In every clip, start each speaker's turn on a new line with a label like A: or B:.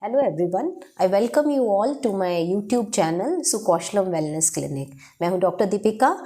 A: Hello everyone, I welcome you all to my YouTube channel Sukaushalam wellness clinic. मैं हूं doctor Deepika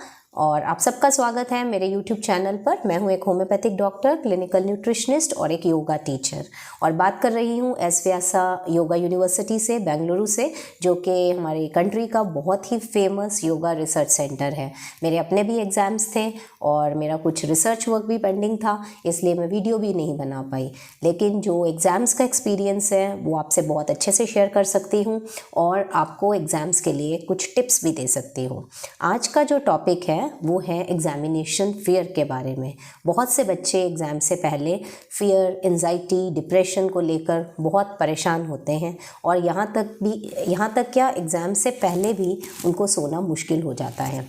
A: और आप सबका स्वागत है मेरे YouTube चैनल पर। मैं हूं एक होम्योपैथिक डॉक्टर, क्लिनिकल न्यूट्रिशनिस्ट और एक योगा टीचर और बात कर रही हूं एस व्यासा योगा यूनिवर्सिटी से, बेंगलुरु से, जो कि हमारी कंट्री का बहुत ही फेमस योगा रिसर्च सेंटर है। मेरे अपने भी एग्ज़ाम्स थे और मेरा कुछ रिसर्च वर्क भी पेंडिंग था, इसलिए मैं वीडियो भी नहीं बना पाई, लेकिन जो एग्ज़ाम्स का एक्सपीरियंस है वो आपसे बहुत अच्छे से शेयर कर सकती हूँ और आपको एग्ज़ाम्स के लिए कुछ टिप्स भी दे सकती हूँ। आज का जो टॉपिक है वो है एग्ज़ामिनेशन फ़ियर के बारे में। बहुत से बच्चे एग्ज़ाम से पहले फ़ियर, एंजाइटी, डिप्रेशन को लेकर बहुत परेशान होते हैं और यहाँ तक क्या एग्ज़ाम से पहले भी उनको सोना मुश्किल हो जाता है।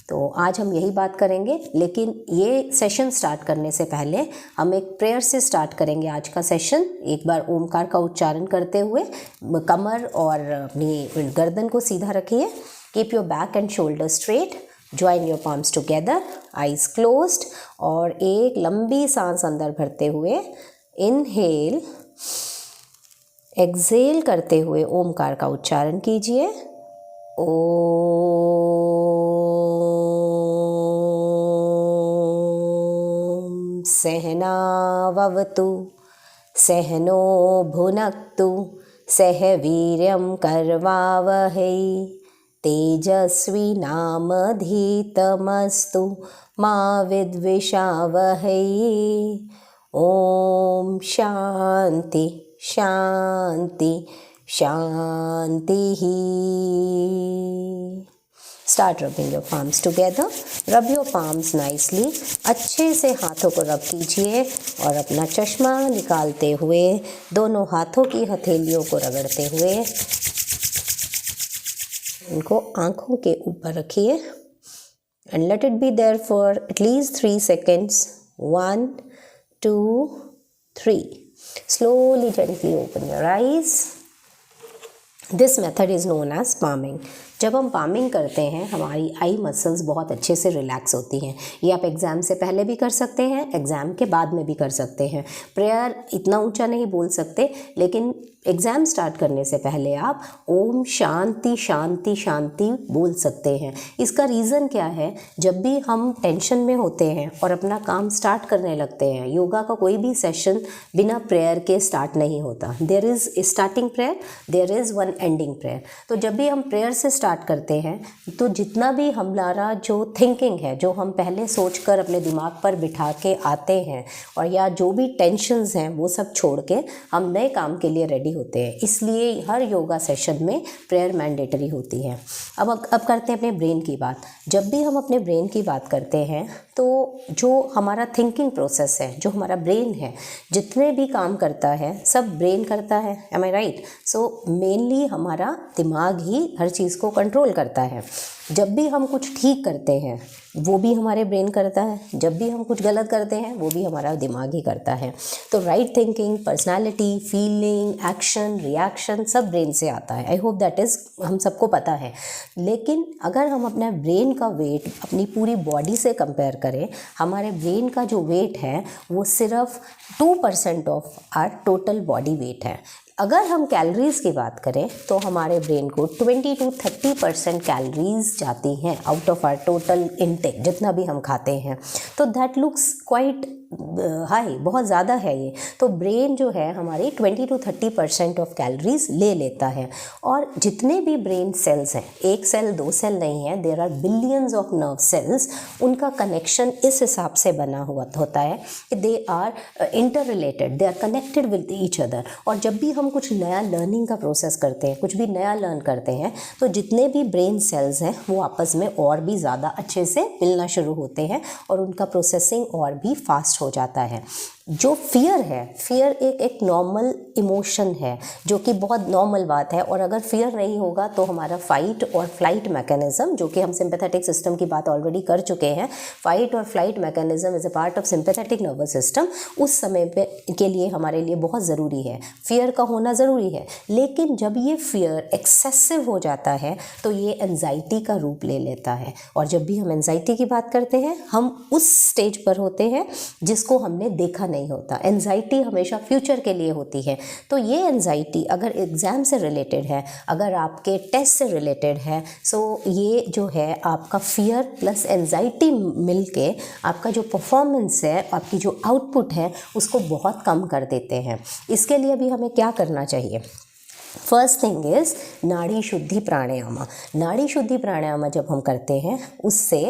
A: तो आज हम यही बात करेंगे, लेकिन ये सेशन स्टार्ट करने से पहले हम एक प्रेयर से स्टार्ट करेंगे आज का सेशन। एक बार ओमकार का उच्चारण करते हुए कमर और अपनी गर्दन को सीधा रखिए। Keep your back and shoulder straight, join your palms together, eyes closed और एक लंबी सांस अंदर भरते हुए इनहेल, एक्सहेल करते हुए ओमकार का उच्चारण कीजिए। ओम सहनाववतु सहनो भुनक्तु सह वीर्यं करवावहै तेजस्विनामधीतमस्तु मा विद्विषावहै। ओम शांति शांति शांति। Start rubbing your palms together. Rub your palms nicely. अच्छे से हाथों को रब कीजिए और अपना चश्मा निकालते हुए दोनों हाथों की हथेलियों को रगड़ते हुए इनको आंखों के ऊपर रखिए and let it be there for at least 3 seconds. 1, 2, 3. Slowly, gently open your eyes. This method is known as palming. जब हम पामिंग करते हैं हमारी आई मसल्स बहुत अच्छे से रिलैक्स होती हैं। ये आप एग्ज़ाम से पहले भी कर सकते हैं, एग्ज़ाम के बाद में भी कर सकते हैं। प्रेयर इतना ऊंचा नहीं बोल सकते, लेकिन एग्ज़ाम स्टार्ट करने से पहले आप ओम शांति शांति शांति बोल सकते हैं। इसका रीज़न क्या है? जब भी हम टेंशन में होते हैं और अपना काम स्टार्ट करने लगते हैं, योगा का कोई भी सेशन बिना प्रेयर के स्टार्ट नहीं होता। There is starting prayer, there is one ending prayer. तो जब भी हम प्रेयर से स्टार्ट करते हैं तो जितना भी हमारा जो थिंकिंग है, जो हम पहले सोचकर अपने दिमाग पर बिठा के आते हैं और या जो भी टेंशन्स हैं वो सब छोड़ के हम नए काम के लिए रेडी होते हैं। इसलिए हर योगा सेशन में प्रेयर मैंडेटरी होती है। अब करते हैं अपने ब्रेन की बात। जब भी हम अपने ब्रेन की बात करते हैं तो जो हमारा थिंकिंग प्रोसेस है, जो हमारा ब्रेन है, जितने भी काम करता है सब ब्रेन करता है। एम आई राइट? सो मेनली हमारा दिमाग ही हर चीज़ को कंट्रोल करता है। जब भी हम कुछ ठीक करते हैं वो भी हमारे ब्रेन करता है, जब भी हम कुछ गलत करते हैं वो भी हमारा दिमाग ही करता है। तो right thinking, personality, feeling, action, reaction सब ब्रेन से आता है। आई होप दैट इज़ हम सबको पता है। लेकिन अगर हम अपना ब्रेन का वेट अपनी पूरी बॉडी से कंपेयर करें, हमारे ब्रेन का जो वेट है वो सिर्फ 2% of our total body weight है। अगर हम कैलोरीज़ की बात करें तो हमारे ब्रेन को 20 to 30% कैलोरीज़ जाती हैं out of our total intake, जितना भी हम खाते हैं। तो दैट लुक्स क्वाइट हाई, बहुत ज़्यादा है ये। तो ब्रेन जो है हमारी 20 to 30% ऑफ कैलोरीज़ ले लेता है। और जितने भी ब्रेन सेल्स हैं, एक सेल दो सेल नहीं है, there are billions of nerve cells. उनका कनेक्शन इस हिसाब से बना हुआ होता है कि they are inter related, they are connected with each other. और जब भी हम कुछ नया लर्निंग का प्रोसेस करते हैं, कुछ भी नया लर्न करते हैं, तो जितने भी ब्रेन सेल्स हैं वो आपस में और भी ज़्यादा अच्छे से मिलना शुरू होते हैं और उनका प्रोसेसिंग और भी फास्ट हो जाता है। जो फियर है, फियर एक नॉर्मल इमोशन है, जो कि बहुत नॉर्मल बात है। और अगर फियर नहीं होगा तो हमारा फाइट और फ्लाइट मैकेनिज्म, जो कि हम सिंपैथेटिक सिस्टम की बात ऑलरेडी कर चुके हैं, फाइट और flight mechanism is a part of sympathetic nervous system, उस समय पे के लिए हमारे लिए बहुत ज़रूरी है, फियर का होना ज़रूरी है। लेकिन जब ये फियर एक्सेसिव हो जाता है तो ये एंजाइटी का रूप ले लेता है। और जब भी हम एंजाइटी की बात करते हैं हम उस स्टेज पर होते हैं जिसको हमने देखा नहीं होता, एंजाइटी हमेशा फ्यूचर के लिए होती है। तो ये एंजाइटी अगर एग्ज़ाम से रिलेटेड है, अगर आपके टेस्ट से रिलेटेड है, सो ये जो है आपका फियर प्लस एंजाइटी मिलके आपका जो परफॉर्मेंस है, आपकी जो आउटपुट है, उसको बहुत कम कर देते हैं। इसके लिए भी हमें क्या करना चाहिए? फर्स्ट थिंग इज़ नाड़ी शुद्धि प्राणायाम। नाड़ी शुद्धि प्राणायाम जब हम करते हैं उससे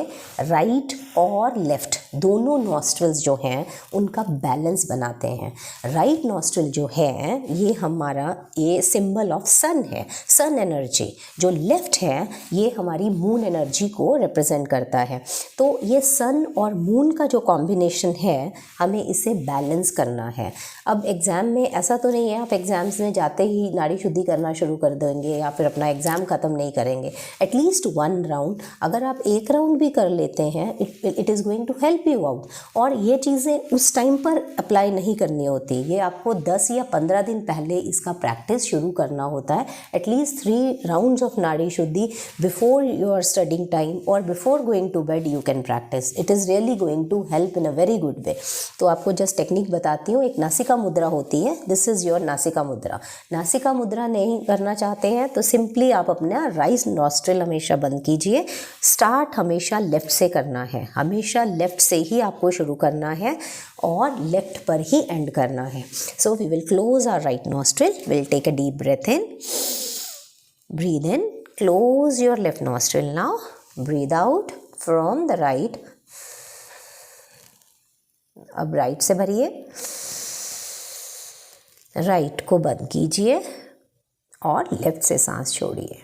A: राइट और लेफ़्ट दोनों नॉस्ट्रल्स जो हैं उनका बैलेंस बनाते हैं। राइट नॉस्ट्रल जो है ये हमारा ये सिंबल ऑफ सन है, सन एनर्जी। जो लेफ़्ट है ये हमारी मून एनर्जी को रिप्रेजेंट करता है। तो ये सन और मून का जो कॉम्बिनेशन है हमें इसे बैलेंस करना है। अब एग्ज़ाम में ऐसा तो नहीं है आप एग्ज़ाम्स में जाते ही नाड़ी शुद्धि करना शुरू कर देंगे या फिर अपना एग्ज़ाम ख़त्म नहीं करेंगे। एटलीस्ट 1 राउंड अगर आप 1 राउंड भी कर लेते हैं it is going to help you out. और ये चीज़ें उस टाइम पर अप्लाई नहीं करनी होती, ये आपको 10 या 15 दिन पहले इसका प्रैक्टिस शुरू करना होता है। At least 3 rounds of nadi shuddhi before your studying time और before going to bed you can practice. It is really going to help in a very good way. तो आपको जस्ट टेक्निक बताती हूँ। एक नासिका मुद्रा होती है, दिस इज़ योर नासिका मुद्रा। नासिका मुद्रा नहीं करना चाहते हैं तो सिंपली आप अपना राइट नॉस्ट्रिल हमेशा बंद कीजिए। स्टार्ट हमेशा लेफ़्ट से करना है, हमेशा लेफ़्ट से ही आपको शुरू करना है और लेफ़्ट पर ही एंड करना है। So we will close our right nostril, will take a deep breath in, breathe in, close your left nostril now, breathe out from the right. अब राइट से भरिए, राइट को बंद कीजिए और लेफ्ट से सांस छोड़िए।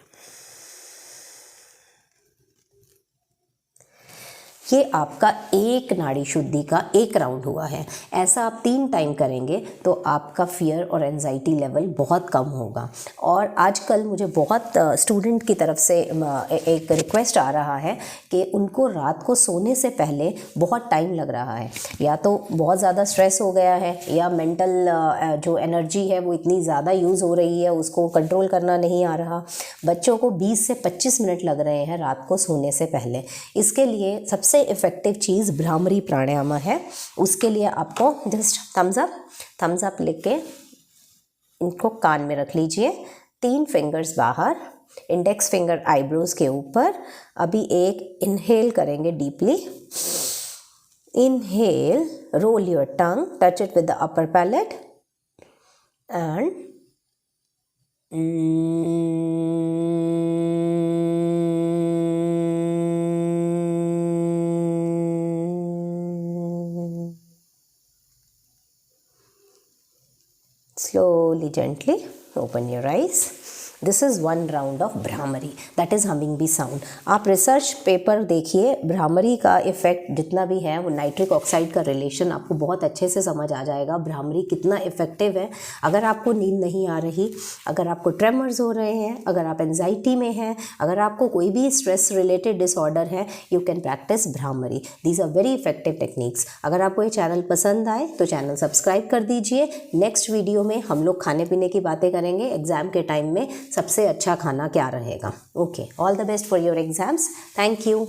A: ये आपका एक नाड़ी शुद्धि का 1 राउंड हुआ है। ऐसा आप 3 टाइम करेंगे तो आपका फियर और एंजाइटी लेवल बहुत कम होगा। और आजकल मुझे बहुत स्टूडेंट की तरफ से एक रिक्वेस्ट आ रहा है कि उनको रात को सोने से पहले बहुत टाइम लग रहा है, या तो बहुत ज़्यादा स्ट्रेस हो गया है या मेंटल जो एनर्जी है वो इतनी ज़्यादा यूज़ हो रही है, उसको कंट्रोल करना नहीं आ रहा। बच्चों को 20 से 25 मिनट लग रहे हैं रात को सोने से पहले। इसके लिए सबसे इफ़ेक्टिव चीज़ भ्रामरी प्राणायाम है। उसके लिए आपको जस्ट थम्स अप लेके इनको कान में रख लीजिए, 3 फिंगर्स बाहर, इंडेक्स फिंगर आईब्रोज के ऊपर। अभी एक इनहेल करेंगे deeply. Inhale, roll your tongue, touch it with the upper palate and slowly, gently open your eyes. This is 1 round of bhramari, that is humming bee sound. आप research paper देखिए, भ्रामरी का effect जितना भी है वो नाइट्रिक ऑक्साइड का relation आपको बहुत अच्छे से समझ आ जाएगा। भ्रामरी कितना इफ़ेक्टिव है। अगर आपको नींद नहीं आ रही, अगर आपको ट्रेमर्स हो रहे हैं, अगर आप एंजाइटी में हैं, अगर आपको कोई भी स्ट्रेस रिलेटेड डिसऑर्डर है, you can practice bhramari. These are very effective techniques. अगर आपको ये चैनल पसंद आए तो चैनल सब्सक्राइब कर दीजिए। नेक्स्ट वीडियो में हम लोग खाने पीने की बातें करेंगे। एग्ज़ाम के टाइम में सबसे अच्छा खाना क्या रहेगा। Okay, all the best for your exams. Thank you.